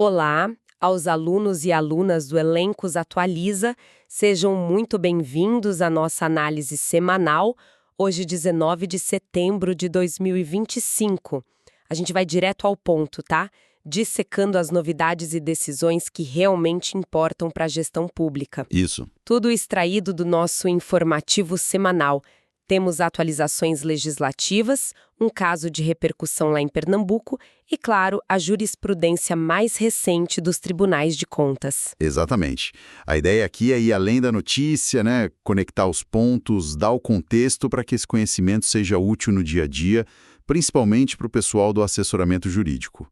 Olá, aos alunos e alunas do Elencos Atualiza, sejam muito bem-vindos à nossa análise semanal, hoje 19 de setembro de 2025. A gente vai direto ao ponto, tá? Dissecando as novidades e decisões que realmente importam para a gestão pública. Isso. Tudo extraído do nosso informativo semanal. Temos atualizações legislativas, um caso de repercussão lá em Pernambuco e, claro, a jurisprudência mais recente dos tribunais de contas. Exatamente. A ideia aqui é ir além da notícia, né? Conectar os pontos, dar o contexto para que esse conhecimento seja útil no dia a dia, principalmente para o pessoal do assessoramento jurídico.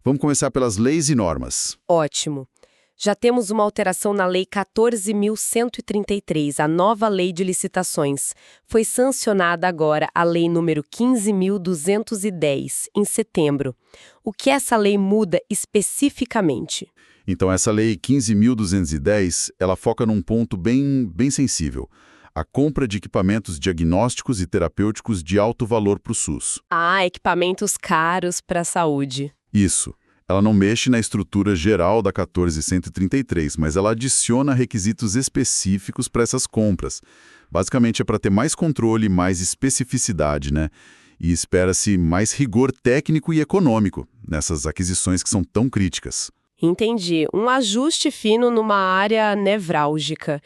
Vamos começar pelas leis e normas. Ótimo. Já temos uma alteração na Lei 14.133, a nova Lei de Licitações. Foi sancionada agora a Lei número 15.210, em setembro. O que essa lei muda especificamente? Então, essa lei 15.210, ela foca num ponto bem sensível. A compra de equipamentos diagnósticos e terapêuticos de alto valor para o SUS. Ah, equipamentos caros para a saúde. Isso. Ela não mexe na estrutura geral da 14.133, mas ela adiciona requisitos específicos para essas compras. Basicamente é para ter mais controle, mais especificidade, né? E espera-se mais rigor técnico e econômico nessas aquisições que são tão críticas. Entendi. Um ajuste fino numa área nevrálgica.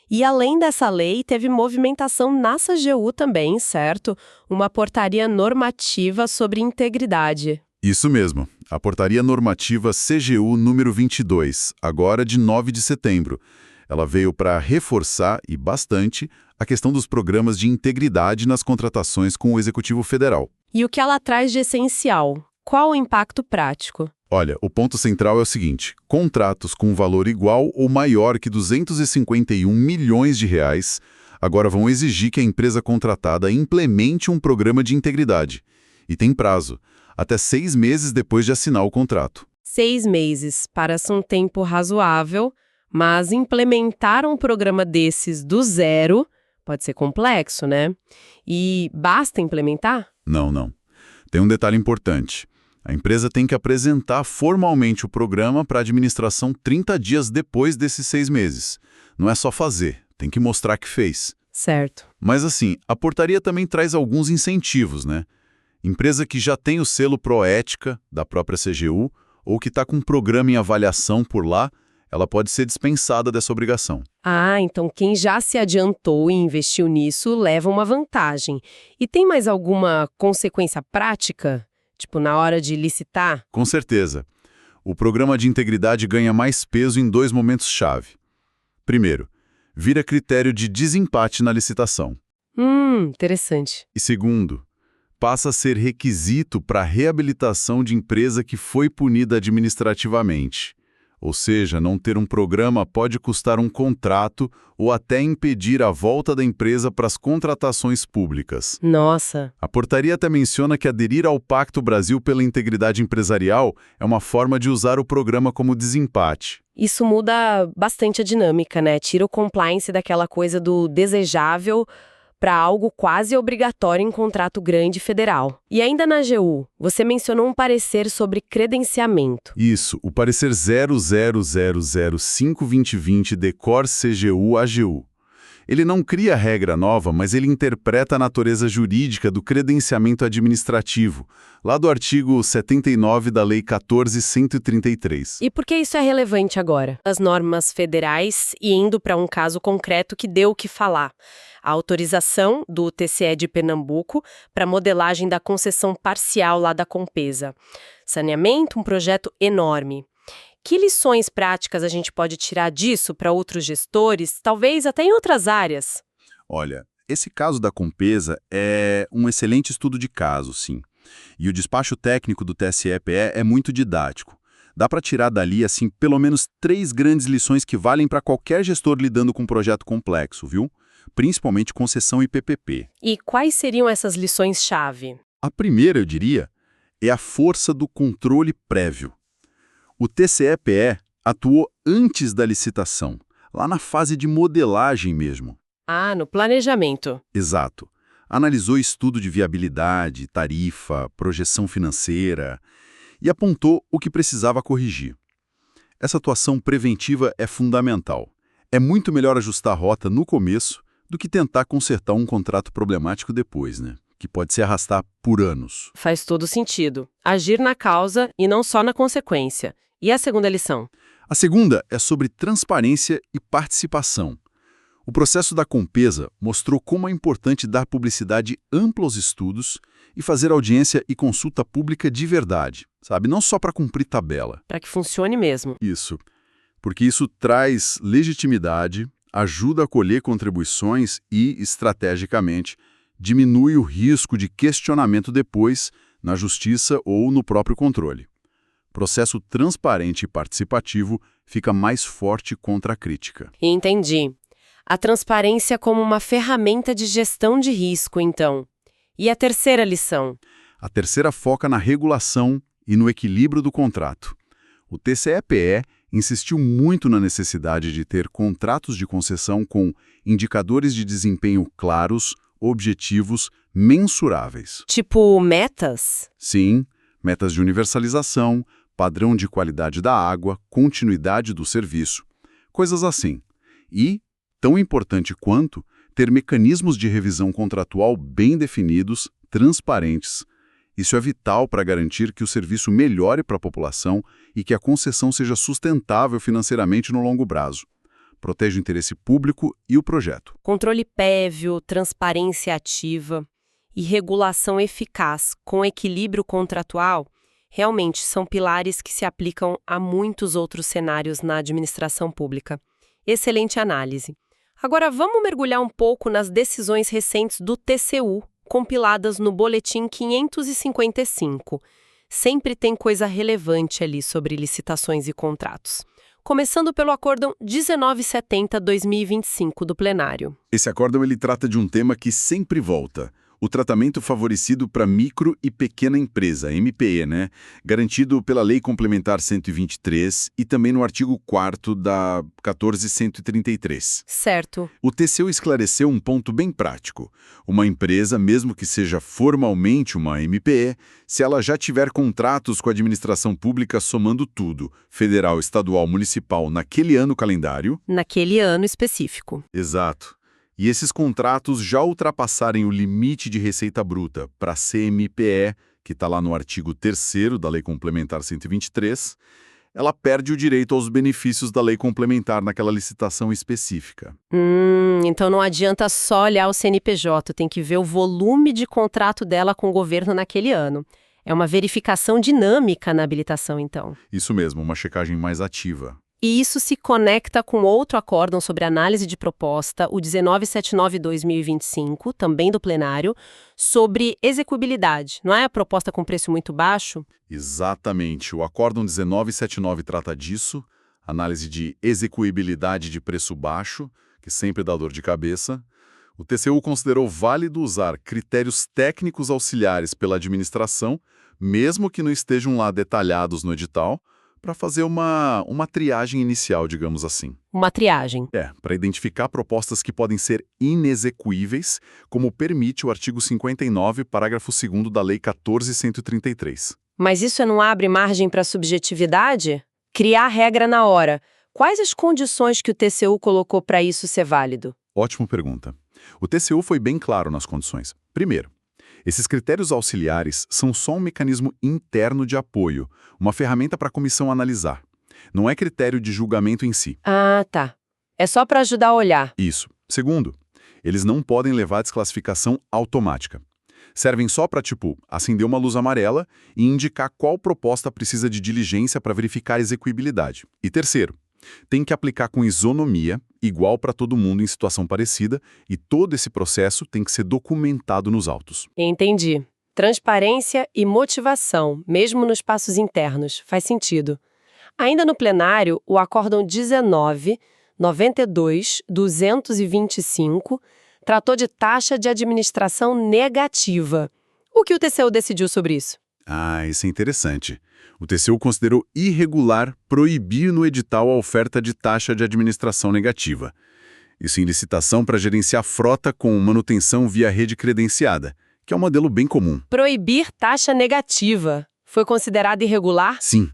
E além dessa lei, teve movimentação na CGU também, certo? Uma portaria normativa sobre integridade. Isso mesmo. A Portaria Normativa CGU número 22, agora de 9 de setembro. Ela veio para reforçar, e bastante, a questão dos programas de integridade nas contratações com o Executivo Federal. E o que ela traz de essencial? Qual o impacto prático? Olha, o ponto central é o seguinte: contratos com valor igual ou maior que 251 milhões de reais agora vão exigir que a empresa contratada implemente um programa de integridade. E tem prazo. Até 6 meses depois de assinar o contrato. 6 meses, parece um tempo razoável, mas implementar um programa desses do zero pode ser complexo, né? E basta implementar? Não. Tem um detalhe importante. A empresa tem que apresentar formalmente o programa para a administração 30 dias depois desses 6 meses. Não é só fazer, tem que mostrar que fez. Certo. Mas assim, a portaria também traz alguns incentivos, né? Empresa que já tem o selo Proética da própria CGU ou que está com um programa em avaliação por lá, ela pode ser dispensada dessa obrigação. Ah, então quem já se adiantou e investiu nisso leva uma vantagem. E tem mais alguma consequência prática? Tipo, na hora de licitar? Com certeza. O programa de integridade ganha mais peso em 2 momentos-chave. Primeiro, vira critério de desempate na licitação. Interessante. E segundo, passa a ser requisito para a reabilitação de empresa que foi punida administrativamente. Ou seja, não ter um programa pode custar um contrato ou até impedir a volta da empresa para as contratações públicas. Nossa. A portaria até menciona que aderir ao Pacto Brasil pela Integridade Empresarial é uma forma de usar o programa como desempate. Isso muda bastante a dinâmica, né? Tira o compliance daquela coisa do desejável para algo quase obrigatório em contrato grande federal. E ainda na AGU, você mencionou um parecer sobre credenciamento. Isso, o parecer 00005-2020 Decor CGU-AGU. Ele não cria regra nova, mas ele interpreta a natureza jurídica do credenciamento administrativo, lá do artigo 79 da Lei 14.133. E por que isso é relevante agora? As normas federais e indo para um caso concreto que deu o que falar. A autorização do TCE de Pernambuco para modelagem da concessão parcial lá da Compesa. Saneamento, um projeto enorme. Que lições práticas a gente pode tirar disso para outros gestores, talvez até em outras áreas? Olha, esse caso da Compesa é um excelente estudo de caso, sim. E o despacho técnico do TSE-PE é muito didático. Dá para tirar dali, assim, pelo menos 3 grandes lições que valem para qualquer gestor lidando com um projeto complexo, viu? Principalmente concessão e PPP. E quais seriam essas lições-chave? A primeira, eu diria, é a força do controle prévio. O TCE-PE atuou antes da licitação, lá na fase de modelagem mesmo. Ah, no planejamento. Exato. Analisou estudo de viabilidade, tarifa, projeção financeira e apontou o que precisava corrigir. Essa atuação preventiva é fundamental. É muito melhor ajustar a rota no começo do que tentar consertar um contrato problemático depois, né? Que pode se arrastar por anos. Faz todo sentido. Agir na causa e não só na consequência. E a segunda lição? A segunda é sobre transparência e participação. O processo da Compesa mostrou como é importante dar publicidade ampla aos estudos e fazer audiência e consulta pública de verdade, sabe? Não só para cumprir tabela. Para que funcione mesmo. Isso. Porque isso traz legitimidade, ajuda a colher contribuições e, estrategicamente, diminui o risco de questionamento depois na justiça ou no próprio controle. Processo transparente e participativo fica mais forte contra a crítica. Entendi. A transparência como uma ferramenta de gestão de risco, então. E a terceira lição? A terceira foca na regulação e no equilíbrio do contrato. O TCE-PE insistiu muito na necessidade de ter contratos de concessão com indicadores de desempenho claros, objetivos, mensuráveis. Tipo metas? Sim, metas de universalização, padrão de qualidade da água, continuidade do serviço, coisas assim. E, tão importante quanto, ter mecanismos de revisão contratual bem definidos, transparentes. Isso é vital para garantir que o serviço melhore para a população e que a concessão seja sustentável financeiramente no longo prazo. Protege o interesse público e o projeto. Controle prévio, transparência ativa e regulação eficaz com equilíbrio contratual realmente são pilares que se aplicam a muitos outros cenários na administração pública. Excelente análise. Agora vamos mergulhar um pouco nas decisões recentes do TCU, compiladas no Boletim 555. Sempre tem coisa relevante ali sobre licitações e contratos. Começando pelo Acórdão 1970-2025 do plenário. Esse acórdão ele trata de um tema que sempre volta. O tratamento favorecido para micro e pequena empresa, MPE, né? Garantido pela Lei Complementar 123 e também no artigo 4º da 14.133. Certo. O TCU esclareceu um ponto bem prático. Uma empresa, mesmo que seja formalmente uma MPE, se ela já tiver contratos com a administração pública somando tudo, federal, estadual, municipal, naquele ano calendário... Naquele ano específico. Exato. E esses contratos já ultrapassarem o limite de receita bruta para a CMPE, que está lá no artigo 3º da Lei Complementar 123, ela perde o direito aos benefícios da lei complementar naquela licitação específica. Então não adianta só olhar o CNPJ, tem que ver o volume de contrato dela com o governo naquele ano. É uma verificação dinâmica na habilitação, então. Isso mesmo, uma checagem mais ativa. E isso se conecta com outro acórdão sobre análise de proposta, o 1979-2025, também do plenário, sobre execuibilidade. Não é a proposta com preço muito baixo? Exatamente. O acórdão 1979 trata disso, análise de execuibilidade de preço baixo, que sempre dá dor de cabeça. O TCU considerou válido usar critérios técnicos auxiliares pela administração, mesmo que não estejam lá detalhados no edital, para fazer uma triagem inicial, digamos assim. Uma triagem. Para identificar propostas que podem ser inexequíveis, como permite o artigo 59, parágrafo 2º da Lei 14.133. Mas isso não abre margem para subjetividade? Criar regra na hora. Quais as condições que o TCU colocou para isso ser válido? Ótima pergunta. O TCU foi bem claro nas condições. Primeiro, esses critérios auxiliares são só um mecanismo interno de apoio, uma ferramenta para a comissão analisar. Não é critério de julgamento em si. Ah, tá. É só para ajudar a olhar. Isso. Segundo, eles não podem levar a desclassificação automática. Servem só para, acender uma luz amarela e indicar qual proposta precisa de diligência para verificar a execuibilidade. E terceiro, tem que aplicar com isonomia, igual para todo mundo em situação parecida, e todo esse processo tem que ser documentado nos autos. Entendi. Transparência e motivação, mesmo nos passos internos, faz sentido. Ainda no plenário, o Acórdão 19.92.225 tratou de taxa de administração negativa. O que o TCU decidiu sobre isso? Isso é interessante. O TCU considerou irregular proibir no edital a oferta de taxa de administração negativa. Isso em licitação para gerenciar frota com manutenção via rede credenciada, que é um modelo bem comum. Proibir taxa negativa. Foi considerado irregular? Sim.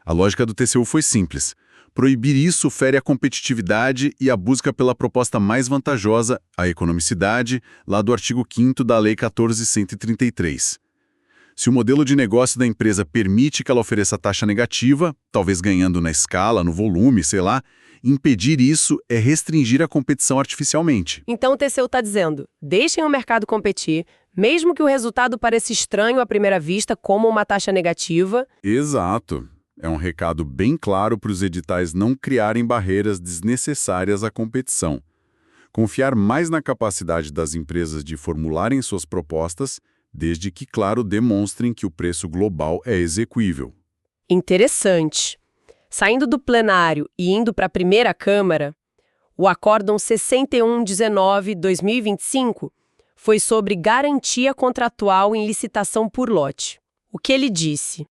A lógica do TCU foi simples. Proibir isso fere a competitividade e a busca pela proposta mais vantajosa, a economicidade, lá do artigo 5º da Lei 14.133. Se o modelo de negócio da empresa permite que ela ofereça taxa negativa, talvez ganhando na escala, no volume, sei lá, impedir isso é restringir a competição artificialmente. Então o TCU está dizendo, deixem o mercado competir, mesmo que o resultado pareça estranho à primeira vista, como uma taxa negativa. Exato. É um recado bem claro para os editais não criarem barreiras desnecessárias à competição. Confiar mais na capacidade das empresas de formularem suas propostas, desde que, claro, demonstrem que o preço global é execuível. Interessante. Saindo do plenário e indo para a primeira Câmara, o Acórdão 6119/2025 foi sobre garantia contratual em licitação por lote. O que ele disse?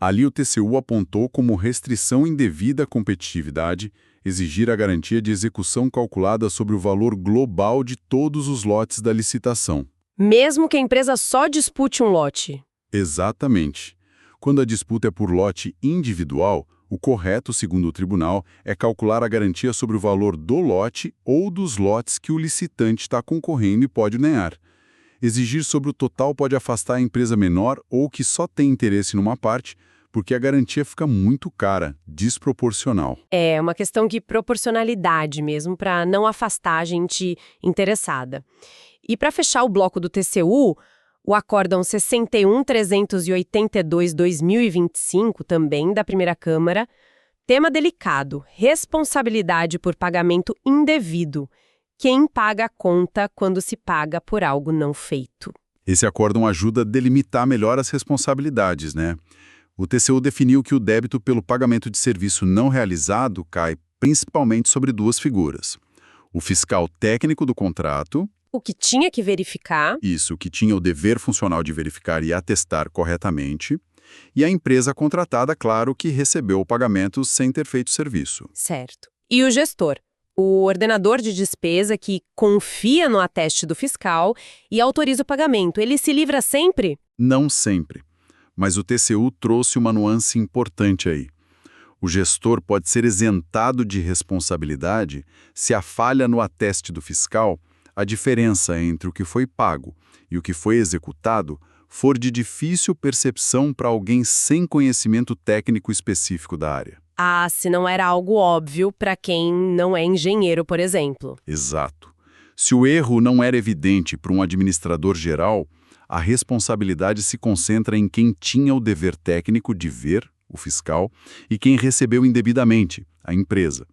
Ali o TCU apontou como restrição indevida à competitividade exigir a garantia de execução calculada sobre o valor global de todos os lotes da licitação. Mesmo que a empresa só dispute um lote. Exatamente. Quando a disputa é por lote individual, o correto, segundo o tribunal, é calcular a garantia sobre o valor do lote ou dos lotes que o licitante está concorrendo e pode negar. Exigir sobre o total pode afastar a empresa menor ou que só tem interesse numa parte, porque a garantia fica muito cara, desproporcional. É uma questão de proporcionalidade mesmo, para não afastar a gente interessada. E para fechar o bloco do TCU, o Acórdão 61.382/2025, também da primeira Câmara, tema delicado, responsabilidade por pagamento indevido. Quem paga a conta quando se paga por algo não feito? Esse acórdão ajuda a delimitar melhor as responsabilidades, né? O TCU definiu que o débito pelo pagamento de serviço não realizado cai principalmente sobre duas figuras. O fiscal técnico do contrato, O que tinha que verificar, isso, que tinha o dever funcional de verificar e atestar corretamente, e a empresa contratada, claro, que recebeu o pagamento sem ter feito serviço. certo. E o gestor, o ordenador de despesa que confia no ateste do fiscal e autoriza o pagamento, ele se livra sempre? Não sempre. Mas o TCU trouxe uma nuance importante aí. O gestor pode ser isentado de responsabilidade se a falha no ateste do fiscal, a diferença entre o que foi pago e o que foi executado, for de difícil percepção para alguém sem conhecimento técnico específico da área. Ah, se não era algo óbvio para quem não é engenheiro, por exemplo. Exato. Se o erro não era evidente para um administrador geral, a responsabilidade se concentra em quem tinha o dever técnico de ver, o fiscal, e quem recebeu indevidamente, a empresa.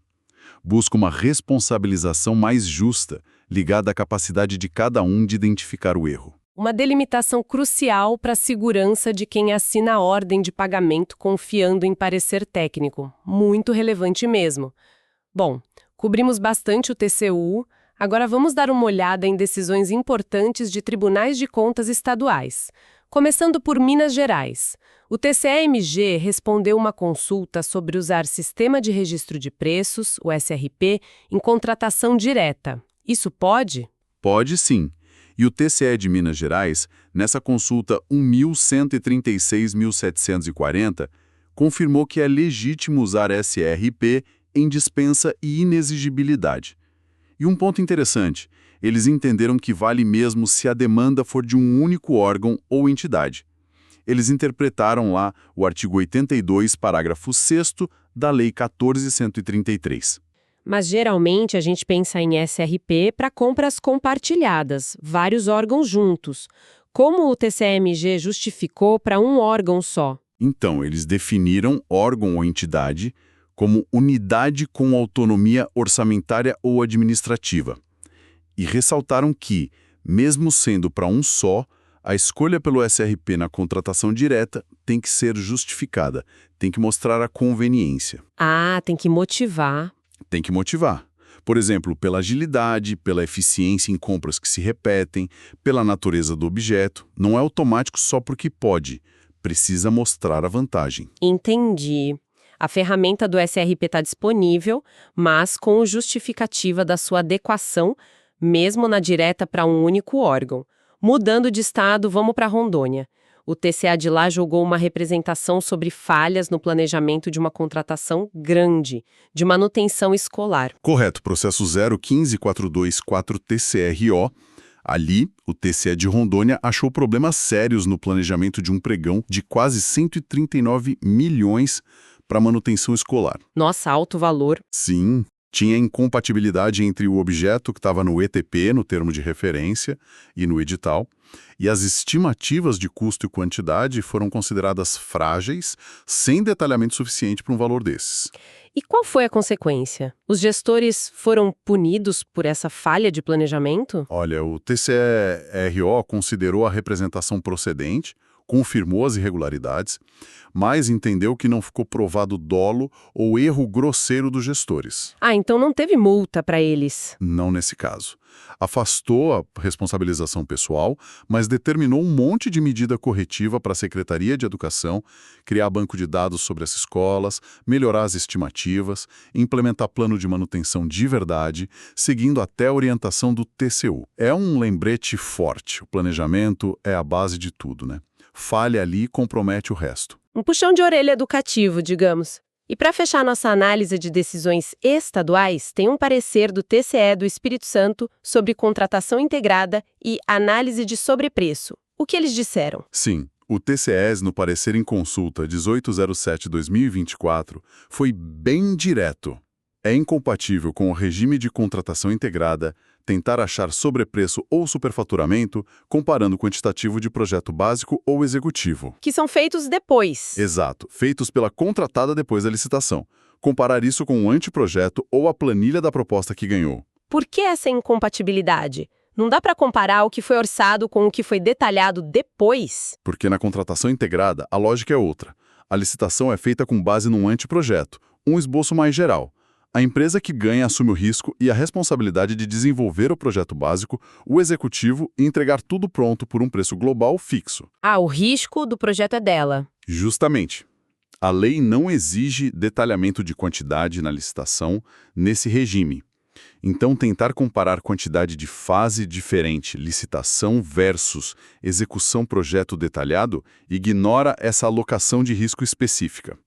Busca uma responsabilização mais justa, ligada à capacidade de cada um de identificar o erro. Uma delimitação crucial para a segurança de quem assina a ordem de pagamento confiando em parecer técnico. Muito relevante mesmo. Bom, cobrimos bastante o TCU. Agora vamos dar uma olhada em decisões importantes de tribunais de contas estaduais. Começando por Minas Gerais. O TCE-MG respondeu uma consulta sobre usar Sistema de Registro de Preços, o SRP, em contratação direta. Isso pode? Pode sim. E o TCE de Minas Gerais, nessa consulta 1.136.740, confirmou que é legítimo usar SRP em dispensa e inexigibilidade. E um ponto interessante, eles entenderam que vale mesmo se a demanda for de um único órgão ou entidade. Eles interpretaram lá o artigo 82, parágrafo 6º da Lei 14.133. Mas geralmente a gente pensa em SRP para compras compartilhadas, vários órgãos juntos. Como o TCE-MG justificou para um órgão só? Então, eles definiram órgão ou entidade como unidade com autonomia orçamentária ou administrativa. E ressaltaram que, mesmo sendo para um só, a escolha pelo SRP na contratação direta tem que ser justificada, tem que mostrar a conveniência. Ah, tem que motivar. Tem que motivar. Por exemplo, pela agilidade, pela eficiência em compras que se repetem, pela natureza do objeto. Não é automático só porque pode. Precisa mostrar a vantagem. Entendi. A ferramenta do SRP está disponível, mas com justificativa da sua adequação, mesmo na direta para um único órgão. Mudando de estado, vamos para Rondônia. O TCA de lá julgou uma representação sobre falhas no planejamento de uma contratação grande, de manutenção escolar. Correto, processo 0154224-TCRO. Ali, o TCE de Rondônia achou problemas sérios no planejamento de um pregão de quase 139 milhões para manutenção escolar. Nossa, alto valor. Sim, tinha incompatibilidade entre o objeto que estava no ETP, no termo de referência, e no edital, e as estimativas de custo e quantidade foram consideradas frágeis, sem detalhamento suficiente para um valor desses. E qual foi a consequência? Os gestores foram punidos por essa falha de planejamento? Olha, o TCE-RO considerou a representação procedente, confirmou as irregularidades, mas entendeu que não ficou provado dolo ou erro grosseiro dos gestores. Ah, então não teve multa para eles. Não nesse caso. Afastou a responsabilização pessoal, mas determinou um monte de medida corretiva para a Secretaria de Educação, criar banco de dados sobre as escolas, melhorar as estimativas, implementar plano de manutenção de verdade, seguindo até a orientação do TCU. É um lembrete forte. O planejamento é a base de tudo, né? Falha ali e compromete o resto. Um puxão de orelha educativo, digamos. E para fechar nossa análise de decisões estaduais, tem um parecer do TCE do Espírito Santo sobre contratação integrada e análise de sobrepreço. O que eles disseram? Sim, o TCE, no parecer em consulta 1807/2024, foi bem direto. É incompatível com o regime de contratação integrada tentar achar sobrepreço ou superfaturamento comparando o quantitativo de projeto básico ou executivo. Que são feitos depois. Exato, feitos pela contratada depois da licitação. Comparar isso com o anteprojeto ou a planilha da proposta que ganhou. Por que essa incompatibilidade? Não dá para comparar o que foi orçado com o que foi detalhado depois? Porque na contratação integrada, a lógica é outra. A licitação é feita com base num anteprojeto, um esboço mais geral. A empresa que ganha assume o risco e a responsabilidade de desenvolver o projeto básico, o executivo e entregar tudo pronto por um preço global fixo. Ah, o risco do projeto é dela. Justamente. A lei não exige detalhamento de quantidade na licitação nesse regime. Então, tentar comparar quantidade de fase diferente, licitação versus execução projeto detalhado, ignora essa alocação de risco específica.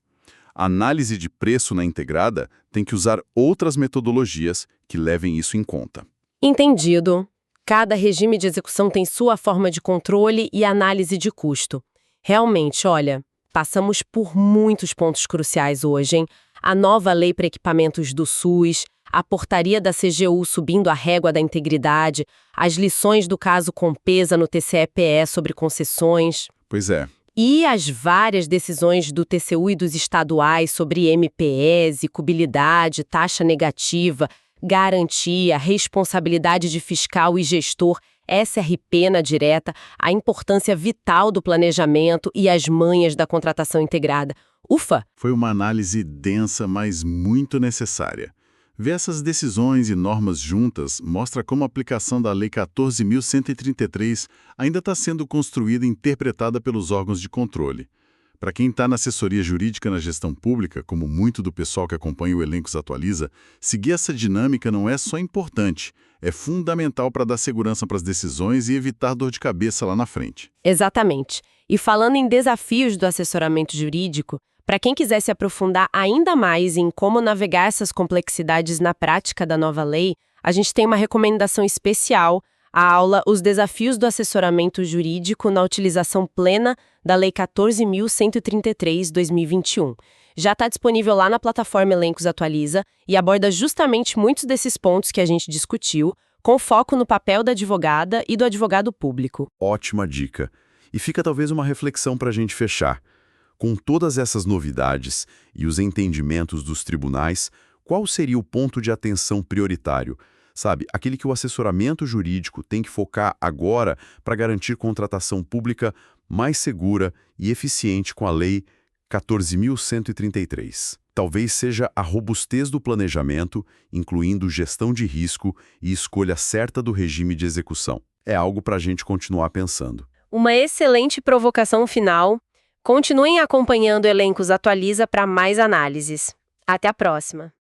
A análise de preço na integrada tem que usar outras metodologias que levem isso em conta. Entendido. Cada regime de execução tem sua forma de controle e análise de custo. Realmente, olha, passamos por muitos pontos cruciais hoje, hein? A nova lei para equipamentos do SUS, a portaria da CGU subindo a régua da integridade, as lições do caso Compesa no TCE-PE sobre concessões. Pois é. E as várias decisões do TCU e dos estaduais sobre MPS, icubilidade, taxa negativa, garantia, responsabilidade de fiscal e gestor, SRP na direta, a importância vital do planejamento e as manhas da contratação integrada. Ufa! Foi uma análise densa, mas muito necessária. Ver essas decisões e normas juntas mostra como a aplicação da Lei 14.133 ainda está sendo construída e interpretada pelos órgãos de controle. Para quem está na assessoria jurídica na gestão pública, como muito do pessoal que acompanha o Elencos Atualiza, seguir essa dinâmica não é só importante, é fundamental para dar segurança para as decisões e evitar dor de cabeça lá na frente. Exatamente. E falando em desafios do assessoramento jurídico, para quem quiser se aprofundar ainda mais em como navegar essas complexidades na prática da nova lei, a gente tem uma recomendação especial, a aula Os Desafios do Assessoramento Jurídico na Utilização Plena da Lei 14.133/2021. Já está disponível lá na plataforma Elencos Atualiza e aborda justamente muitos desses pontos que a gente discutiu, com foco no papel da advogada e do advogado público. Ótima dica. E fica talvez uma reflexão para a gente fechar. Com todas essas novidades e os entendimentos dos tribunais, qual seria o ponto de atenção prioritário? Sabe, aquele que o assessoramento jurídico tem que focar agora para garantir contratação pública mais segura e eficiente com a Lei 14.133. Talvez seja a robustez do planejamento, incluindo gestão de risco e escolha certa do regime de execução. É algo para a gente continuar pensando. Uma excelente provocação final. Continuem acompanhando o Elencos Atualiza para mais análises. Até a próxima!